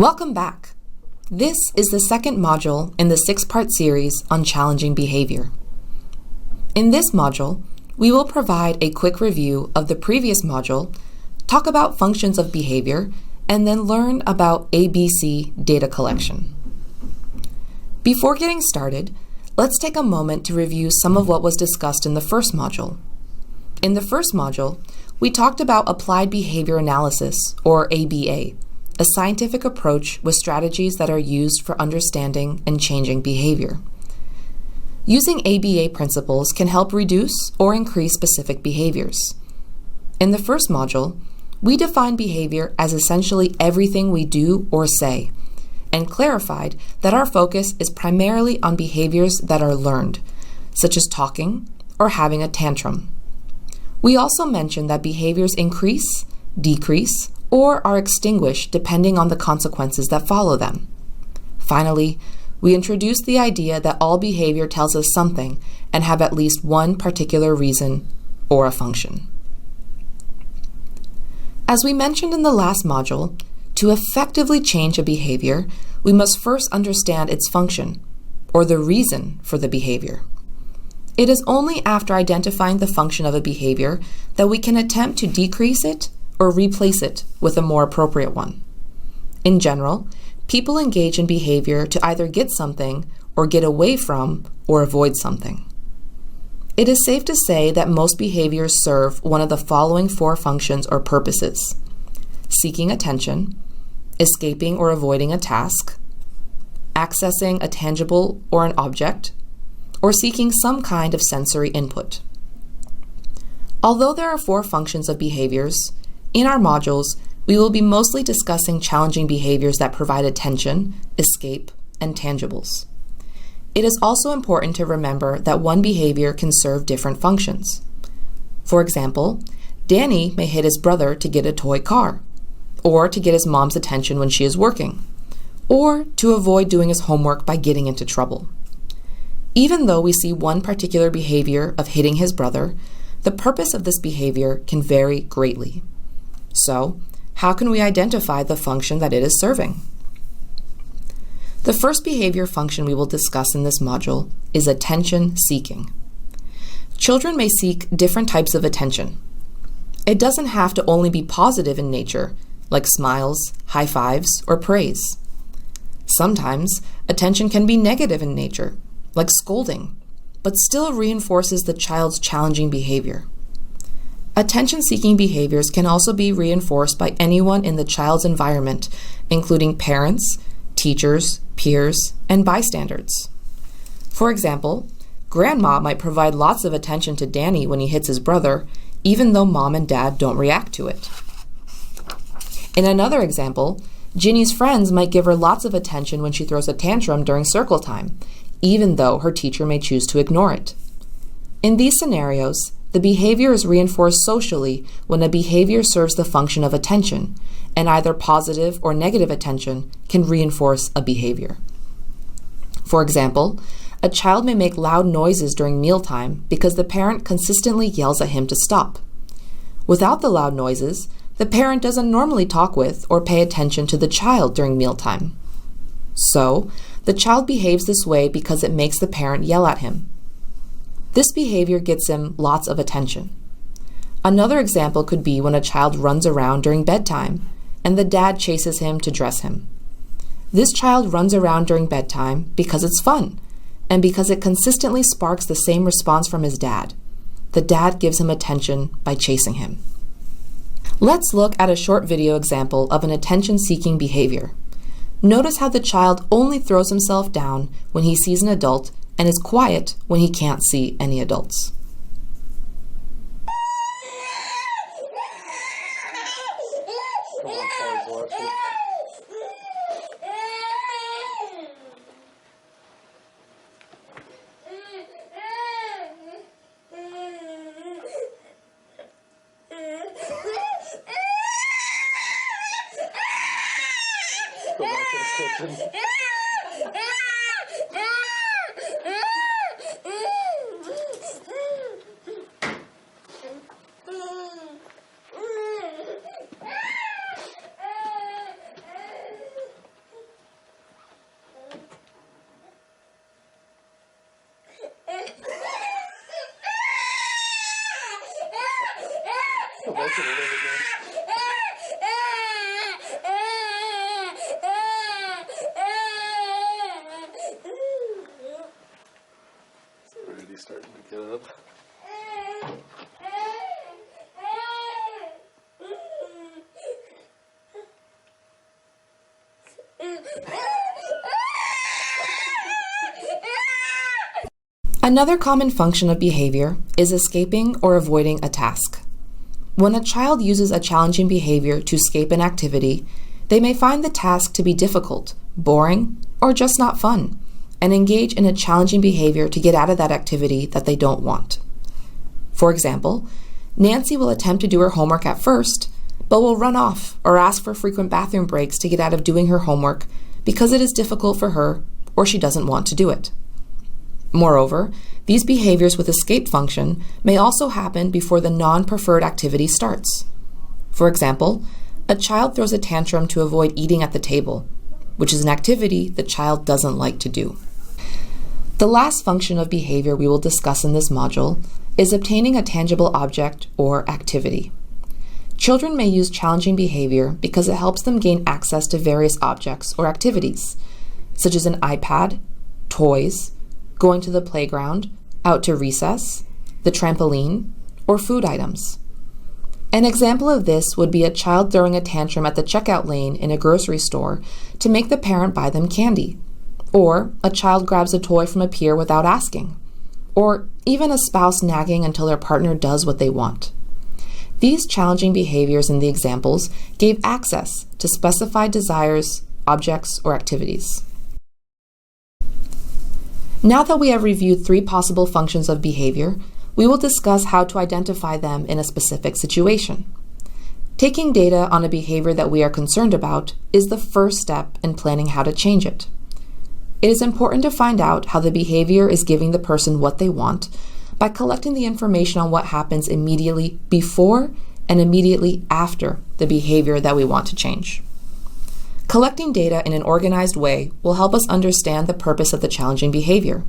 Welcome back. This is the second module in the 6-part series on challenging behavior. In this module, we will provide a quick review of the previous module, talk about functions of behavior, and then learn about ABC data collection. Before getting started, let's take a moment to review some of what was discussed in the first module. In the first module, we talked about applied behavior analysis, or ABA, a scientific approach with strategies that are used for understanding and changing behavior. Using ABA principles can help reduce or increase specific behaviors. In the first module, we defined behavior as essentially everything we do or say, and clarified that our focus is primarily on behaviors that are learned, such as talking or having a tantrum. We also mentioned that behaviors increase, decrease, or are extinguished depending on the consequences that follow them. Finally, we introduced the idea that all behavior tells us something and have at least one particular reason or a function. As we mentioned in the last module, to effectively change a behavior, we must first understand its function, or the reason for the behavior. It is only after identifying the function of a behavior that we can attempt to decrease it or replace it with a more appropriate one. In general, people engage in behavior to either get something or get away from or avoid something. It is safe to say that most behaviors serve one of the following 4 functions or purposes: seeking attention, escaping or avoiding a task, accessing a tangible or an object, or seeking some kind of sensory input. Although there are 4 functions of behaviors, in our modules, we will be mostly discussing challenging behaviors that provide attention, escape, and tangibles. It is also important to remember that one behavior can serve different functions. For example, Danny may hit his brother to get a toy car, or to get his mom's attention when she is working, or to avoid doing his homework by getting into trouble. Even though we see one particular behavior of hitting his brother, the purpose of this behavior can vary greatly. So, how can we identify the function that it is serving? The first behavior function we will discuss in this module is attention seeking. Children may seek different types of attention. It doesn't have to only be positive in nature, like smiles, high fives, or praise. Sometimes, attention can be negative in nature, like scolding, but still reinforces the child's challenging behavior. Attention-seeking behaviors can also be reinforced by anyone in the child's environment, including parents, teachers, peers, and bystanders. For example, grandma might provide lots of attention to Danny when he hits his brother, even though mom and dad don't react to it. In another example, Ginny's friends might give her lots of attention when she throws a tantrum during circle time, even though her teacher may choose to ignore it. In these scenarios, the behavior is reinforced socially when a behavior serves the function of attention, and either positive or negative attention can reinforce a behavior. For example, a child may make loud noises during mealtime because the parent consistently yells at him to stop. Without the loud noises, the parent doesn't normally talk with or pay attention to the child during mealtime. So, the child behaves this way because it makes the parent yell at him. This behavior gets him lots of attention. Another example could be when a child runs around during bedtime and the dad chases him to dress him. This child runs around during bedtime because it's fun and because it consistently sparks the same response from his dad. The dad gives him attention by chasing him. Let's look at a short video example of an attention-seeking behavior. Notice how the child only throws himself down when he sees an adult and is quiet when he can't see any adults. Go back to the kitchen. can live it, man. It's already starting to get up. Another common function of behavior is escaping or avoiding a task. When a child uses a challenging behavior to escape an activity, they may find the task to be difficult, boring, or just not fun, and engage in a challenging behavior to get out of that activity that they don't want. For example, Nancy will attempt to do her homework at first, but will run off or ask for frequent bathroom breaks to get out of doing her homework because it is difficult for her or she doesn't want to do it. Moreover, these behaviors with escape function may also happen before the non-preferred activity starts. For example, a child throws a tantrum to avoid eating at the table, which is an activity the child doesn't like to do. The last function of behavior we will discuss in this module is obtaining a tangible object or activity. Children may use challenging behavior because it helps them gain access to various objects or activities, such as an iPad, toys, going to the playground, out to recess, the trampoline, or food items. An example of this would be a child throwing a tantrum at the checkout lane in a grocery store to make the parent buy them candy, or a child grabs a toy from a peer without asking, or even a spouse nagging until their partner does what they want. These challenging behaviors in the examples gave access to specified desires, objects, or activities. Now that we have reviewed 3 possible functions of behavior, we will discuss how to identify them in a specific situation. Taking data on a behavior that we are concerned about is the first step in planning how to change it. It is important to find out how the behavior is giving the person what they want by collecting the information on what happens immediately before and immediately after the behavior that we want to change. Collecting data in an organized way will help us understand the purpose of the challenging behavior.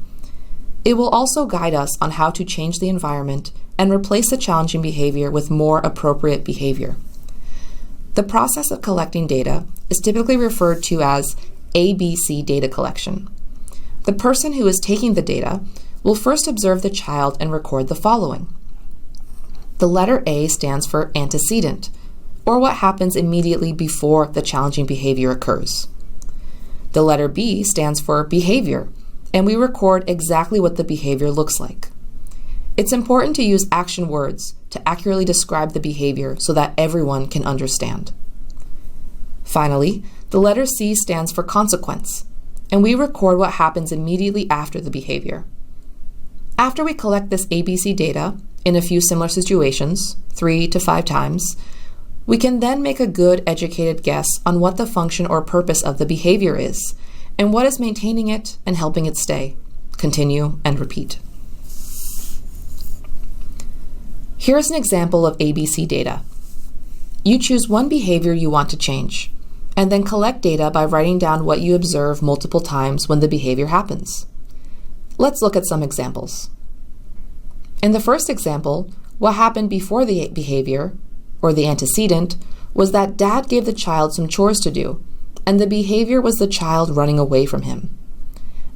It will also guide us on how to change the environment and replace the challenging behavior with more appropriate behavior. The process of collecting data is typically referred to as ABC data collection. The person who is taking the data will first observe the child and record the following. The letter A stands for antecedent, or what happens immediately before the challenging behavior occurs. The letter B stands for behavior, and we record exactly what the behavior looks like. It's important to use action words to accurately describe the behavior so that everyone can understand. Finally, the letter C stands for consequence, and we record what happens immediately after the behavior. After we collect this ABC data in a few similar situations, 3 to 5 times, we can then make a good, educated guess on what the function or purpose of the behavior is, and what is maintaining it and helping it stay. Continue and repeat. Here's an example of ABC data. You choose one behavior you want to change, and then collect data by writing down what you observe multiple times when the behavior happens. Let's look at some examples. In the first example, what happened before the behavior, or the antecedent, was that Dad gave the child some chores to do, and the behavior was the child running away from him.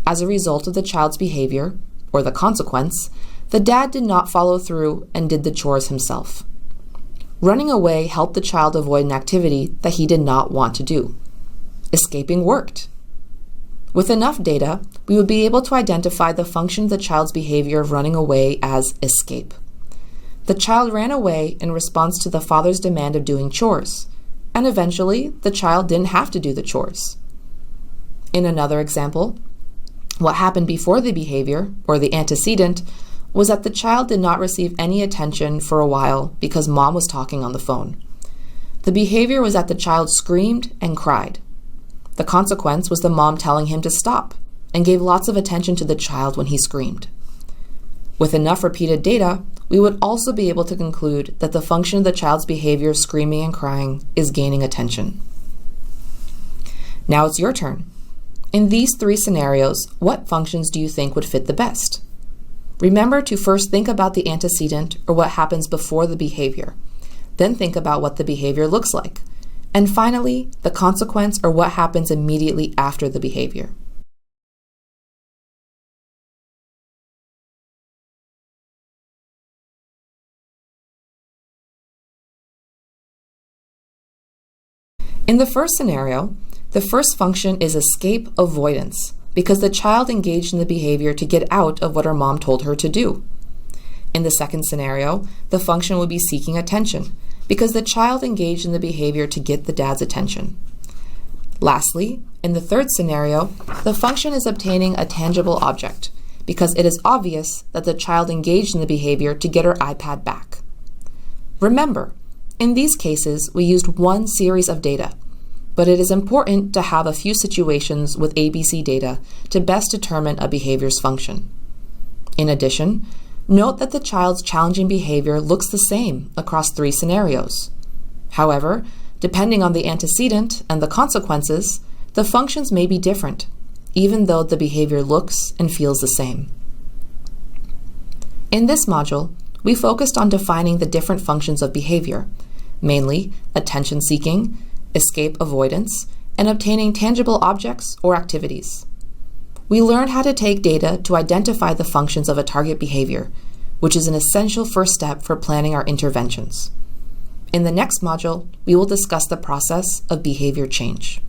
As a result of the child's behavior, or the consequence, the dad did not follow through and did the chores himself. Running away helped the child avoid an activity that he did not want to do. Escaping worked. With enough data, we would be able to identify the function of the child's behavior of running away as escape. The child ran away in response to the father's demand of doing chores, and eventually the child didn't have to do the chores. In another example, what happened before the behavior, or the antecedent, was that the child did not receive any attention for a while because mom was talking on the phone. The behavior was that the child screamed and cried. The consequence was the mom telling him to stop and gave lots of attention to the child when he screamed. With enough repeated data, we would also be able to conclude that the function of the child's behavior, screaming and crying, is gaining attention. Now it's your turn. In these 3 scenarios, what functions do you think would fit the best? Remember to first think about the antecedent, or what happens before the behavior. Then think about what the behavior looks like. And finally, the consequence or what happens immediately after the behavior. In the first scenario, the first function is escape avoidance because the child engaged in the behavior to get out of what her mom told her to do. In the second scenario, the function would be seeking attention because the child engaged in the behavior to get the dad's attention. Lastly, in the third scenario, the function is obtaining a tangible object because it is obvious that the child engaged in the behavior to get her iPad back. Remember, in these cases, we used one series of data, but it is important to have a few situations with ABC data to best determine a behavior's function. In addition, note that the child's challenging behavior looks the same across 3 scenarios. However, depending on the antecedent and the consequences, the functions may be different, even though the behavior looks and feels the same. In this module, we focused on defining the different functions of behavior, mainly attention seeking, escape avoidance, and obtaining tangible objects or activities. We learned how to take data to identify the functions of a target behavior, which is an essential first step for planning our interventions. In the next module, we will discuss the process of behavior change.